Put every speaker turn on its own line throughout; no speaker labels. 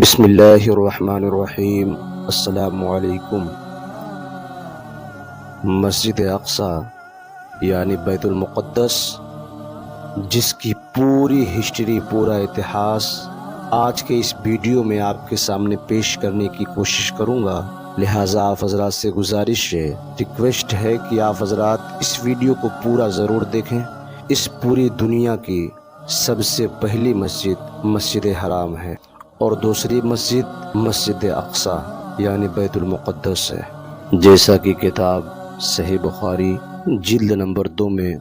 بسم اللہ الرحمن الرحیم۔ السلام علیکم۔ مسجد اقصی یعنی بیت المقدس، جس کی پوری ہسٹری، پورا اتہاس آج کے اس ویڈیو میں آپ کے سامنے پیش کرنے کی کوشش کروں گا، لہٰذا آپ حضرات سے گزارش ہے، ریکویسٹ ہے کہ آپ حضرات اس ویڈیو کو پورا ضرور دیکھیں۔ اس پوری دنیا کی سب سے پہلی مسجد مسجد حرام ہے اور دوسری مسجد مسجد اقصی یعنی بیت المقدس ہے، جیسا کہ کتاب صحیح بخاری جلد نمبر 2 میں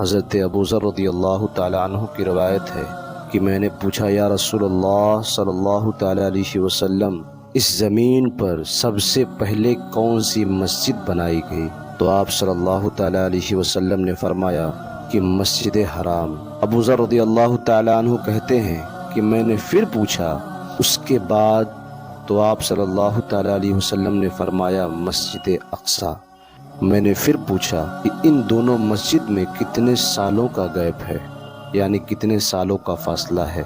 حضرت ابو ذر رضی اللہ تعالی عنہ کی روایت ہے کہ میں نے پوچھا، یا رسول اللہ صلی اللہ تعالی علیہ وسلم، اس زمین پر سب سے پہلے کون سی مسجد بنائی گئی؟ تو آپ صلی اللہ تعالی علیہ وسلم نے فرمایا کہ مسجد حرام۔ ابو ذر رضی اللہ تعالی عنہ کہتے ہیں کہ میں نے پھر پوچھا اس کے بعد؟ تو آپ صلی اللہ تعالی علیہ وسلم نے فرمایا مسجد اقصی۔ میں نے پھر پوچھا کہ ان دونوں مسجد میں کتنے سالوں کا گیپ ہے، یعنی کتنے سالوں کا فاصلہ ہے؟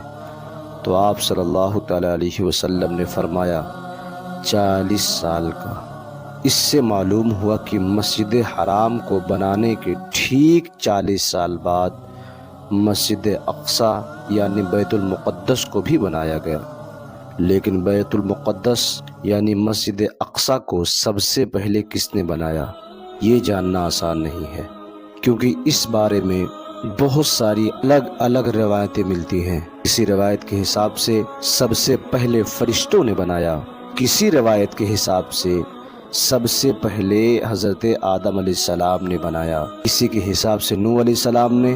تو آپ صلی اللہ تعالی علیہ وسلم نے فرمایا 40 سال کا۔ اس سے معلوم ہوا کہ مسجد حرام کو بنانے کے ٹھیک 40 سال بعد مسجد اقصی یعنی بیت المقدس کو بھی بنایا گیا، لیکن بیت المقدس یعنی مسجد اقصی کو سب سے پہلے کس نے بنایا، یہ جاننا آسان نہیں ہے، کیونکہ اس بارے میں بہت ساری الگ الگ روایتیں ملتی ہیں۔ کسی روایت کے حساب سے سب سے پہلے فرشتوں نے بنایا، کسی روایت کے حساب سے سب سے پہلے حضرت آدم علیہ السلام نے بنایا، کسی کے حساب سے نوح علیہ السلام نے،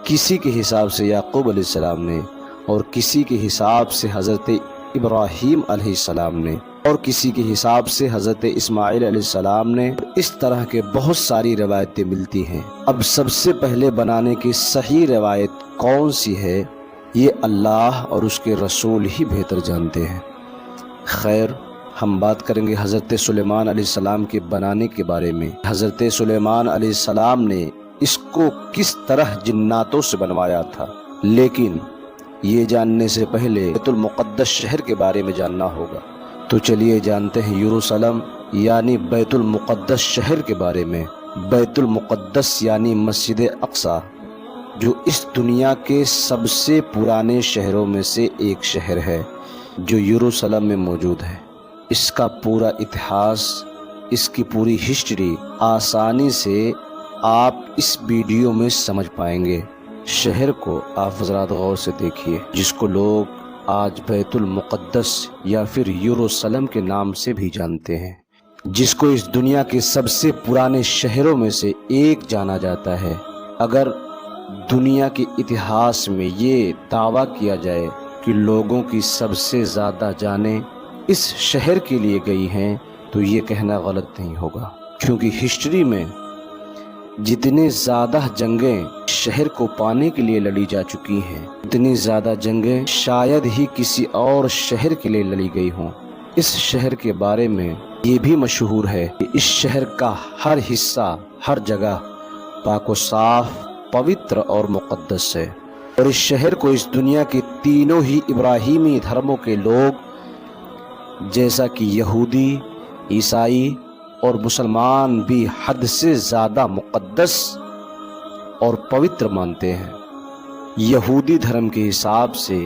کسی کے حساب سے یعقوب علیہ السلام نے، اور کسی کے حساب سے حضرت ابراہیم علیہ السلام نے، اور کسی کے حساب سے حضرت اسماعیل علیہ السلام نے۔ اس طرح کے بہت ساری روایتیں ملتی ہیں۔ اب سب سے پہلے بنانے کی صحیح روایت کون سی ہے، یہ اللہ اور اس کے رسول ہی بہتر جانتے ہیں۔ خیر، ہم بات کریں گے حضرت سلیمان علیہ السلام کے بنانے کے بارے میں۔ حضرت سلیمان علیہ السلام نے اس کو کس طرح جناتوں سے بنوایا تھا، لیکن یہ جاننے سے پہلے بیت المقدس شہر کے بارے میں جاننا ہوگا۔ تو چلیے جانتے ہیں یروشلم یعنی بیت المقدس شہر کے بارے میں۔ بیت المقدس یعنی مسجد اقصی، جو اس دنیا کے سب سے پرانے شہروں میں سے ایک شہر ہے، جو یروشلم میں موجود ہے۔ اس کا پورا اتہاس، اس کی پوری ہسٹری آسانی سے آپ اس ویڈیو میں سمجھ پائیں گے۔ شہر کو آپ حضرات غور سے دیکھیے، جس کو لوگ آج بیت المقدس یا پھر یروشلم کے نام سے بھی جانتے ہیں، جس کو اس دنیا کے سب سے پرانے شہروں میں سے ایک جانا جاتا ہے۔ اگر دنیا کے اتہاس میں یہ دعویٰ کیا جائے کہ لوگوں کی سب سے زیادہ جانیں اس شہر کے لیے گئی ہیں، تو یہ کہنا غلط نہیں ہوگا، کیونکہ ہسٹری میں جتنے زیادہ جنگیں شہر کو پانے کے لیے لڑی جا چکی ہیں، اتنی زیادہ جنگیں شاید ہی کسی اور شہر کے لیے لڑی گئی ہوں۔ اس شہر کے بارے میں یہ بھی مشہور ہے کہ اس شہر کا ہر حصہ، ہر جگہ پاک و صاف، پوتر اور مقدس ہے، اور اس شہر کو اس دنیا کے تینوں ہی ابراہیمی دھرموں کے لوگ، جیسا کہ یہودی، عیسائی اور مسلمان بھی حد سے زیادہ مقدس اور پوتر مانتے ہیں۔ یہودی دھرم کے حساب سے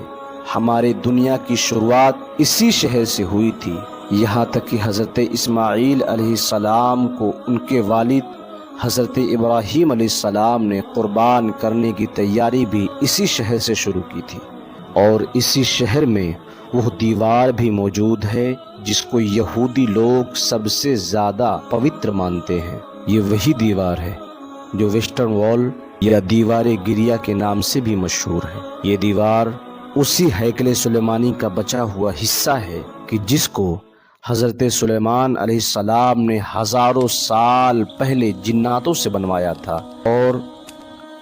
ہمارے دنیا کی شروعات اسی شہر سے ہوئی تھی، یہاں تک کہ حضرت اسماعیل علیہ السلام کو ان کے والد حضرت ابراہیم علیہ السلام نے قربان کرنے کی تیاری بھی اسی شہر سے شروع کی تھی، اور اسی شہر میں وہ دیوار بھی موجود ہے جس کو یہودی لوگ سب سے زیادہ پوتر مانتے ہیں۔ یہ وہی دیوار ہے جو ویسٹرن وال یا دیوار گریا کے نام سے بھی مشہور ہے۔ یہ دیوار اسی ہیکل سلیمانی کا بچا ہوا حصہ ہے کہ جس کو حضرت سلیمان علیہ السلام نے ہزاروں سال پہلے جناتوں سے بنوایا تھا۔ اور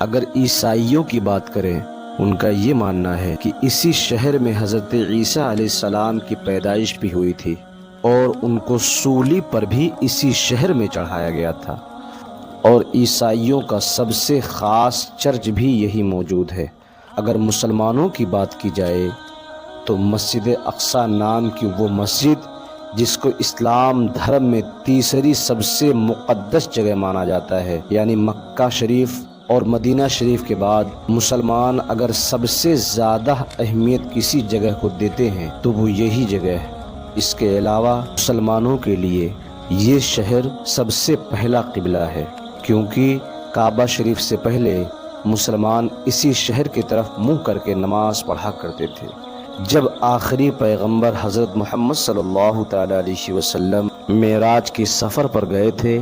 اگر عیسائیوں کی بات کریں، ان کا یہ ماننا ہے کہ اسی شہر میں حضرت عیسیٰ علیہ السلام کی پیدائش بھی ہوئی تھی، اور ان کو سولی پر بھی اسی شہر میں چڑھایا گیا تھا، اور عیسائیوں کا سب سے خاص چرچ بھی یہی موجود ہے۔ اگر مسلمانوں کی بات کی جائے تو مسجد اقصی نام کی وہ مسجد جس کو اسلام دھرم میں تیسری سب سے مقدس جگہ مانا جاتا ہے، یعنی مکہ شریف اور مدینہ شریف کے بعد مسلمان اگر سب سے زیادہ اہمیت کسی جگہ کو دیتے ہیں تو وہ یہی جگہ ہے۔ اس کے علاوہ مسلمانوں کے لیے یہ شہر سب سے پہلا قبلہ ہے، کیونکہ کعبہ شریف سے پہلے مسلمان اسی شہر کی طرف منہ کر کے نماز پڑھا کرتے تھے۔ جب آخری پیغمبر حضرت محمد صلی اللہ تعالی علیہ وسلم معراج کے سفر پر گئے تھے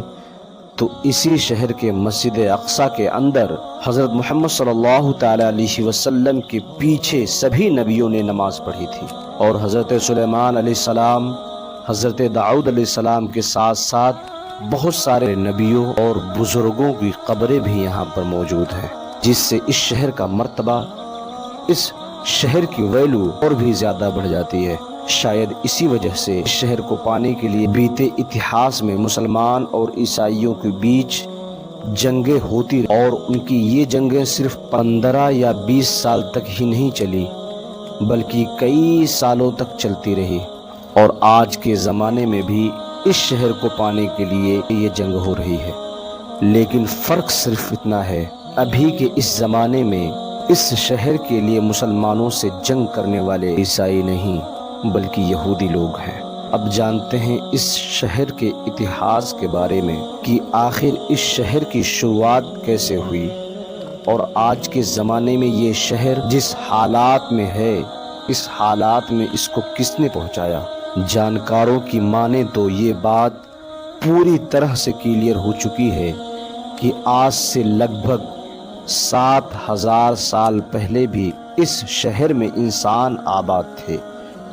تو اسی شہر کے مسجد اقصی کے اندر حضرت محمد صلی اللہ تعالی علیہ وسلم کے پیچھے سبھی نبیوں نے نماز پڑھی تھی، اور حضرت سلیمان علیہ السلام، حضرت داؤد علیہ السلام کے ساتھ ساتھ بہت سارے نبیوں اور بزرگوں کی قبریں بھی یہاں پر موجود ہیں، جس سے اس شہر کا مرتبہ، اس شہر کی ویلو اور بھی زیادہ بڑھ جاتی ہے۔ شاید اسی وجہ سے اس شہر کو پانے کے لیے بیتے اتہاس میں مسلمان اور عیسائیوں کے بیچ جنگیں ہوتی اور ان کی یہ جنگیں صرف 15 یا 20 سال تک ہی نہیں چلی بلکہ کئی سالوں تک چلتی رہی، اور آج کے زمانے میں بھی اس شہر کو پانے کے لیے یہ جنگ ہو رہی ہے۔ لیکن فرق صرف اتنا ہے، ابھی کے اس زمانے میں اس شہر کے لیے مسلمانوں سے جنگ کرنے والے عیسائی نہیں بلکہ یہودی لوگ ہیں۔ اب جانتے ہیں اس شہر کے اتہاس کے بارے میں کہ آخر اس شہر کی شروعات کیسے ہوئی، اور آج کے زمانے میں یہ شہر جس حالات میں ہے، اس حالات میں اس کو کس نے پہنچایا۔ جانکاروں کی مانے تو یہ بات پوری طرح سے کلیئر ہو چکی ہے کہ آج سے لگ بھگ 7000 سال پہلے بھی اس شہر میں انسان آباد تھے،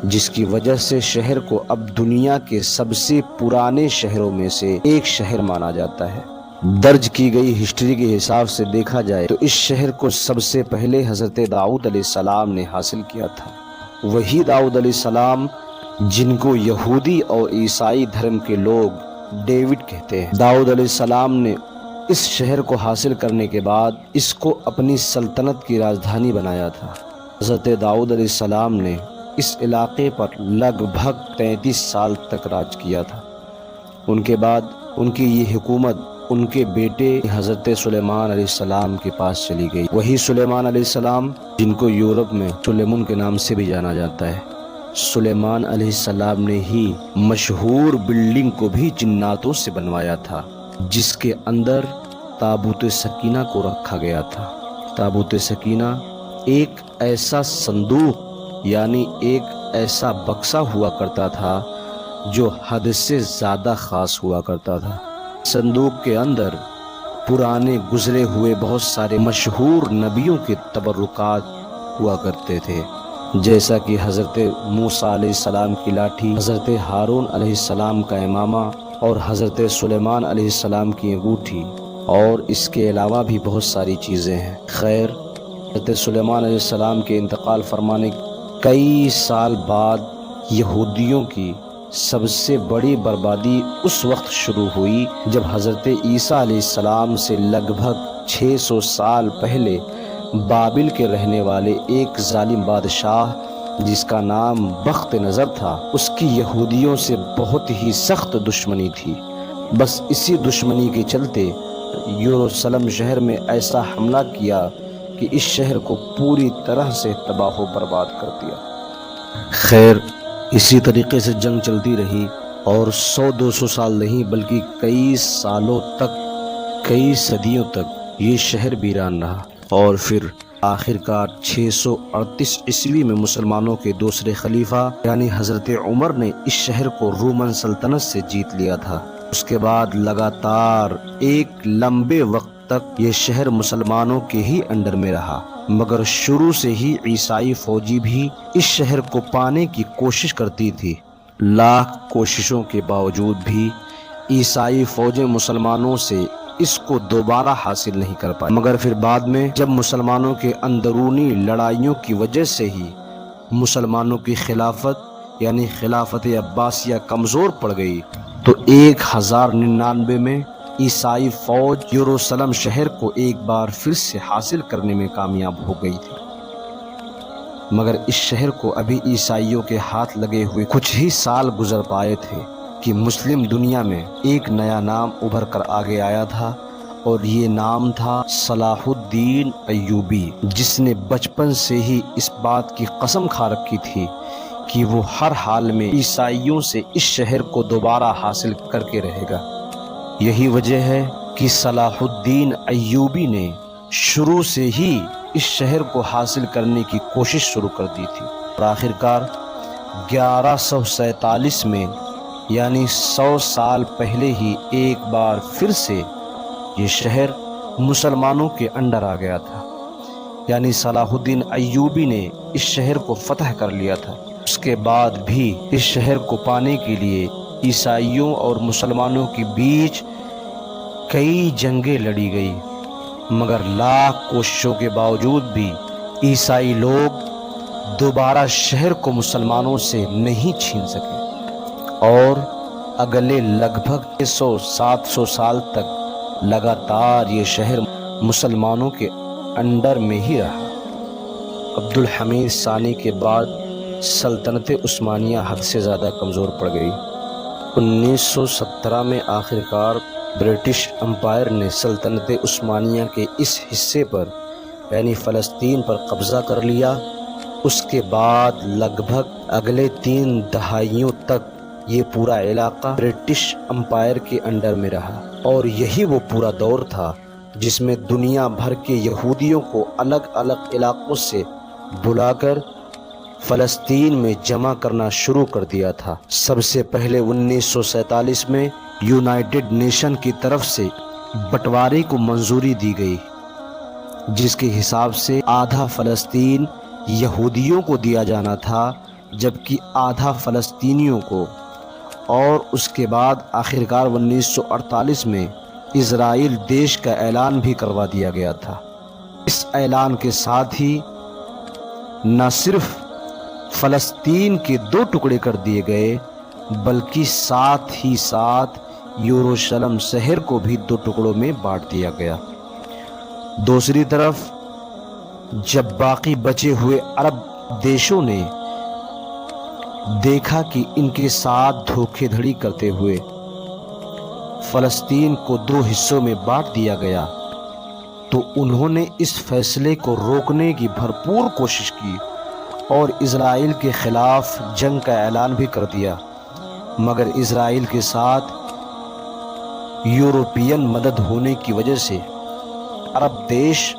جس کی وجہ سے شہر کو اب دنیا کے سب سے پرانے شہروں میں سے ایک شہر مانا جاتا ہے۔ درج کی گئی ہسٹری کے حساب سے دیکھا جائے تو اس شہر کو سب سے پہلے حضرت داؤد علیہ السلام نے حاصل کیا تھا، وہی داؤد علیہ السلام جن کو یہودی اور عیسائی دھرم کے لوگ ڈیوڈ کہتے ہیں۔ داؤد علیہ السلام نے اس شہر کو حاصل کرنے کے بعد اس کو اپنی سلطنت کی راجدھانی بنایا تھا۔ حضرت داؤد علیہ السلام نے اس علاقے پر لگ بھگ 33 سال تک راج کیا تھا۔ ان کے بعد ان کی یہ حکومت ان کے بیٹے حضرت سلیمان علیہ السلام کے پاس چلی گئی، وہی سلیمان علیہ السلام جن کو یورپ میں سلیمان کے نام سے بھی جانا جاتا ہے۔ سلیمان علیہ السلام نے ہی مشہور بلڈنگ کو بھی جناتوں سے بنوایا تھا، جس کے اندر تابوت سکینہ کو رکھا گیا تھا۔ تابوت سکینہ ایک ایسا صندوق یعنی ایک ایسا بکسا ہوا کرتا تھا جو حد سے زیادہ خاص ہوا کرتا تھا۔ صندوق کے اندر پرانے گزرے ہوئے بہت سارے مشہور نبیوں کے تبرکات ہوا کرتے تھے، جیسا کہ حضرت موسیٰ علیہ السلام کی لاٹھی، حضرت ہارون علیہ السلام کا امامہ اور حضرت سلیمان علیہ السلام کی انگوٹھی، اور اس کے علاوہ بھی بہت ساری چیزیں ہیں۔ خیر، حضرت سلیمان علیہ السلام کے انتقال فرمانے کئی سال بعد یہودیوں کی سب سے بڑی بربادی اس وقت شروع ہوئی جب حضرت عیسیٰ علیہ السلام سے لگ بھگ 600 سال پہلے بابل کے رہنے والے ایک ظالم بادشاہ جس کا نام بخت نظر تھا، اس کی یہودیوں سے بہت ہی سخت دشمنی تھی۔ بس اسی دشمنی کے چلتے یروشلم شہر میں ایسا حملہ کیا کہ اس شہر کو پوری طرح سے تباہ و برباد کر دیا۔ خیر، اسی طریقے سے جنگ چلتی رہی اور 100-200 سال نہیں بلکہ کئی سالوں تک، کئی صدیوں تک یہ شہر ویران رہا، اور پھر آخرکار 638 عیسوی میں مسلمانوں کے دوسرے خلیفہ یعنی حضرت عمر نے اس شہر کو رومن سلطنت سے جیت لیا تھا۔ اس کے بعد لگاتار ایک لمبے وقت تک یہ شہر مسلمانوں کے ہی انڈر میں رہا، مگر شروع سے ہی عیسائی فوجی بھی اس شہر کو پانے کی کوشش کرتی تھی۔ لاکھ کوششوں کے باوجود بھی عیسائی فوجیں مسلمانوں سے اس کو دوبارہ حاصل نہیں کر پائے، مگر پھر بعد میں جب مسلمانوں کے اندرونی لڑائیوں کی وجہ سے ہی مسلمانوں کی خلافت یعنی خلافت عباسیہ کمزور پڑ گئی تو 1099 میں عیسائی فوج یروشلم شہر کو ایک بار پھر سے حاصل کرنے میں کامیاب ہو گئی تھی۔ مگر اس شہر کو ابھی عیسائیوں کے ہاتھ لگے ہوئے کچھ ہی سال گزر پائے تھے کہ مسلم دنیا میں ایک نیا نام ابھر کر آگے آیا تھا، اور یہ نام تھا صلاح الدین ایوبی، جس نے بچپن سے ہی اس بات کی قسم کھا رکھی تھی کہ وہ ہر حال میں عیسائیوں سے اس شہر کو دوبارہ حاصل کر کے رہے گا۔ یہی وجہ ہے کہ صلاح الدین ایوبی نے شروع سے ہی اس شہر کو حاصل کرنے کی کوشش شروع کر دی تھی، اور آخرکار 1147 میں یعنی 100 سال پہلے ہی ایک بار پھر سے یہ شہر مسلمانوں کے انڈر آ گیا تھا، یعنی صلاح الدین ایوبی نے اس شہر کو فتح کر لیا تھا۔ اس کے بعد بھی اس شہر کو پانے کے لیے عیسائیوں اور مسلمانوں کے بیچ کئی جنگیں لڑی گئی، مگر لاکھ کوششوں کے باوجود بھی عیسائی لوگ دوبارہ شہر کو مسلمانوں سے نہیں چھین سکے، اور اگلے لگ بھگ 600-700 سال تک لگاتار یہ شہر مسلمانوں کے انڈر میں ہی رہا۔ عبد الحمید ثانی کے بعد سلطنت عثمانیہ حد سے زیادہ کمزور پڑ گئی۔ 1917 میں آخرکار برٹش امپائر نے سلطنت عثمانیہ کے اس حصے پر یعنی فلسطین پر قبضہ کر لیا۔ اس کے بعد لگ بھگ اگلے 3 دہائیوں تک یہ پورا علاقہ برٹش امپائر کے انڈر میں رہا، اور یہی وہ پورا دور تھا جس میں دنیا بھر کے یہودیوں کو الگ الگ علاقوں سے بلا کر فلسطین میں جمع کرنا شروع کر دیا تھا۔ سب سے پہلے 1947 میں یونائٹڈ نیشن کی طرف سے بٹوارے کو منظوری دی گئی، جس کے حساب سے آدھا فلسطین یہودیوں کو دیا جانا تھا جبکہ آدھا فلسطینیوں کو، اور اس کے بعد آخرکار 1948 میں اسرائیل دیش کا اعلان بھی کروا دیا گیا تھا۔ اس اعلان کے ساتھ ہی نہ صرف فلسطین کے 2 ٹکڑے کر دیے گئے بلکہ ساتھ ہی ساتھ یروشلم شہر کو بھی 2 ٹکڑوں میں بانٹ دیا گیا۔ دوسری طرف جب باقی بچے ہوئے عرب دیشوں نے دیکھا کہ ان کے ساتھ دھوکے دھڑی کرتے ہوئے فلسطین کو 2 حصوں میں بانٹ دیا گیا، تو انہوں نے اس فیصلے کو روکنے کی بھرپور کوشش کی اور اسرائیل کے خلاف جنگ کا اعلان بھی کر دیا، مگر اسرائیل کے ساتھ یورپین مدد ہونے کی وجہ سے عرب دیش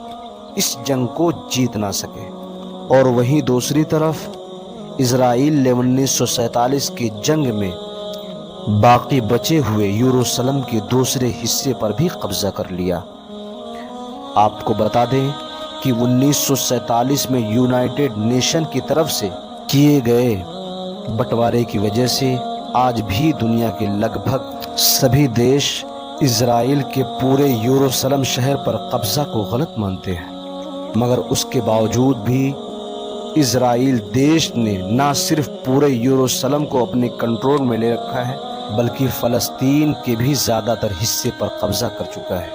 اس جنگ کو جیت نہ سکے۔ اور وہیں دوسری طرف اسرائیل نے 1947 کی جنگ میں باقی بچے ہوئے یروشلم کے دوسرے حصے پر بھی قبضہ کر لیا۔ آپ کو بتا دیں کہ 1947 میں یونائٹڈ نیشن کی طرف سے کیے گئے بٹوارے کی وجہ سے آج بھی دنیا کے لگ بھگ سبھی دیش اسرائیل کے پورے یروشلم شہر پر قبضہ کو غلط مانتے ہیں، مگر اس کے باوجود بھی اسرائیل دیش نے نہ صرف پورے یروشلم کو اپنے کنٹرول میں لے رکھا ہے بلکہ فلسطین کے بھی زیادہ تر حصے پر قبضہ کر چکا ہے۔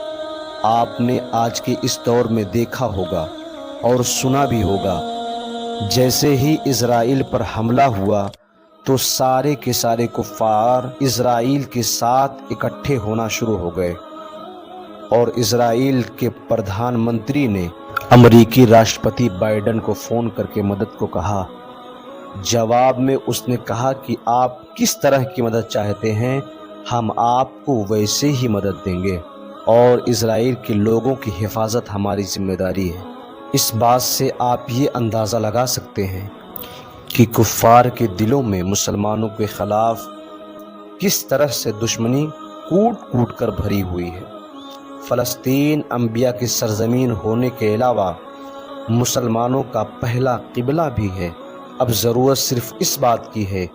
آپ نے آج کے اس دور میں دیکھا ہوگا اور سنا بھی ہوگا، جیسے ہی اسرائیل پر حملہ ہوا تو سارے کے سارے کفار اسرائیل کے ساتھ اکٹھے ہونا شروع ہو گئے، اور اسرائیل کے پردھان منتری نے امریکی راشٹرپتی بائیڈن کو فون کر کے مدد کو کہا۔ جواب میں اس نے کہا کہ آپ کس طرح کی مدد چاہتے ہیں، ہم آپ کو ویسے ہی مدد دیں گے، اور اسرائیل کے لوگوں کی حفاظت ہماری ذمہ داری ہے۔ اس بات سے آپ یہ اندازہ لگا سکتے ہیں کہ کفار کے دلوں میں مسلمانوں کے خلاف کس طرح سے دشمنی کوٹ کوٹ کر بھری ہوئی ہے۔ فلسطین انبیاء کی سرزمین ہونے کے علاوہ مسلمانوں کا پہلا قبلہ بھی ہے۔ اب ضرورت صرف اس بات کی ہے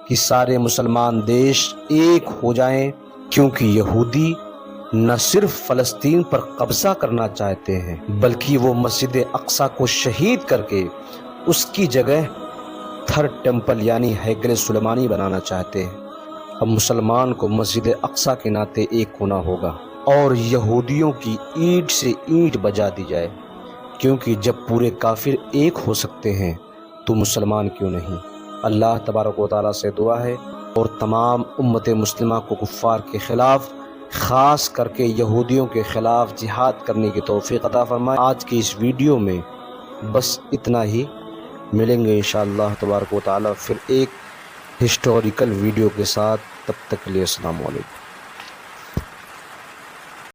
کہ سارے مسلمان دیش ایک ہو جائیں، کیونکہ یہودی نہ صرف فلسطین پر قبضہ کرنا چاہتے ہیں بلکہ وہ مسجد اقصی کو شہید کر کے اس کی جگہ تھرڈ ٹیمپل یعنی ہیکل سلیمانی بنانا چاہتے ہیں۔ اب مسلمان کو مسجد اقصی کے ناطے ایک ہونا ہوگا اور یہودیوں کی اینٹ سے اینٹ بجا دی جائے، کیونکہ جب پورے کافر ایک ہو سکتے ہیں تو مسلمان کیوں نہیں؟ اللہ تبارک و تعالیٰ سے دعا ہے اور تمام امت مسلمہ کو کفار کے خلاف، خاص کر کے یہودیوں کے خلاف جہاد کرنے کی توفیق عطا فرمائے۔ آج کی اس ویڈیو میں بس اتنا ہی، ملیں گے انشاءاللہ تبارک و تعالیٰ پھر ایک ہسٹوریکل ویڈیو کے ساتھ، تب تک کے لیے السلام علیکم۔